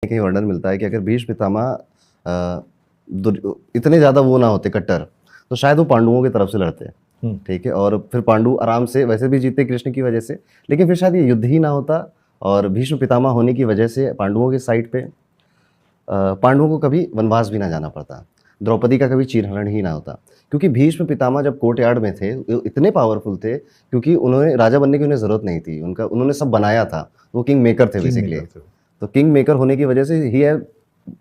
कहीं वर्णन मिलता है कि अगर भीष्म पितामह इतने ज़्यादा वो ना होते कट्टर, तो शायद वो पांडवों की तरफ से लड़ते। ठीक है, और फिर पांडु आराम से वैसे भी जीते कृष्ण की वजह से, लेकिन फिर शायद ये युद्ध ही ना होता, और भीष्म पितामह होने की वजह से पांडवों के साइड पे पांडवों को कभी वनवास भी ना जाना पड़ता, द्रौपदी का कभी चीरहरण ही ना होता। क्योंकि भीष्म पितामह जब कोर्टयार्ड में थे, वो इतने पावरफुल थे, क्योंकि उन्होंने राजा बनने की उन्हें ज़रूरत नहीं थी, उन्होंने सब बनाया था, वो किंग मेकर थे बेसिकली। तो किंग मेकर होने की वजह से ही है,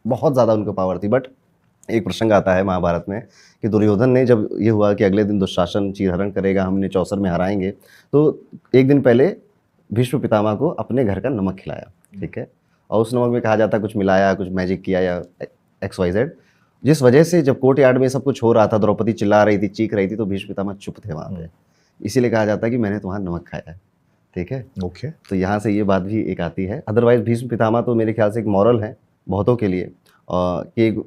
बहुत ज़्यादा उनको पावर थी। बट एक प्रसंग आता है महाभारत में कि दुर्योधन ने, जब ये हुआ कि अगले दिन दुशासन चीरहरण करेगा, हमने चौसर में हराएंगे, तो एक दिन पहले भीष्म पितामह को अपने घर का नमक खिलाया। ठीक है, और उस नमक में कहा जाता है कुछ मिलाया, कुछ मैजिक किया या XYZ, जिस वजह से जब कोर्ट यार्ड में सब कुछ हो रहा था, द्रौपदी चिल्ला रही थी, चीख रही थी, तो भीष्म पितामह चुप थे वहाँ पे। इसीलिए कहा जाता है कि मैंने तुम्हारा नमक खाया है। ठीक है, ओके। तो यहाँ से ये बात भी एक आती है। अदरवाइज भीष्म पितामह तो मेरे ख्याल से एक मॉरल है बहुतों के लिए, कि एक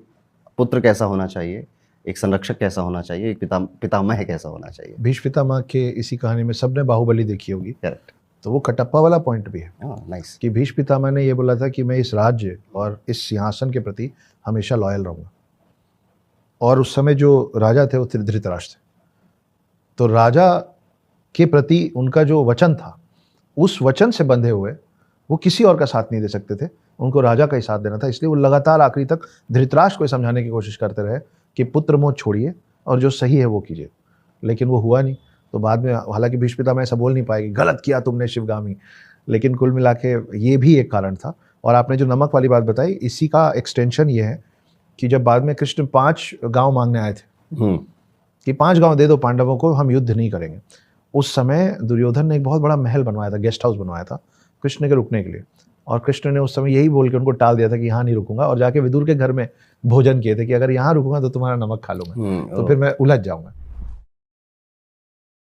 पुत्र कैसा होना चाहिए, एक संरक्षक कैसा होना चाहिए, एक पितामह कैसा होना चाहिए। भीष्म पितामह के इसी कहानी में सबने बाहुबली देखी होगी। करेक्ट। तो वो कटप्पा वाला पॉइंट भी है। नाइस। कि भीष्म पितामह ने ये बोला था कि मैं इस राज्य और इस सिंहासन के प्रति हमेशा लॉयल रहूंगा। और उस समय जो राजा थे वो धृतराष्ट्र थे, तो राजा के प्रति उनका जो वचन था, उस वचन से बंधे हुए वो किसी और का साथ नहीं दे सकते थे, उनको राजा का ही साथ देना था। इसलिए वो लगातार आखिरी तक धृतराष्ट्र को समझाने की कोशिश करते रहे कि पुत्र मोह छोड़िए और जो सही है वो कीजिए, लेकिन वो हुआ नहीं। तो बाद में हालांकि भीष्म पितामह ऐसा बोल नहीं पाएगी, गलत किया तुमने शिवगामी, लेकिन कुल मिला के ये भी एक कारण था। और आपने जो नमक वाली बात बताई, इसी का एक्सटेंशन ये है कि जब बाद में कृष्ण 5 गांव मांगने आए थे कि 5 गांव दे दो पांडवों को, हम युद्ध नहीं करेंगे, उस समय दुर्योधन ने एक बहुत बड़ा महल बनवाया था, गेस्ट हाउस बनवाया था कृष्ण के रुकने के लिए। और कृष्ण ने उस समय यही बोल के उनको टाल दिया था कि यहाँ नहीं रुकूंगा, और जाके विदुर के घर में भोजन किए थे कि अगर यहाँ रुकूंगा तो तुम्हारा नमक खा लूंगा, तो फिर मैं उलझ जाऊंगा।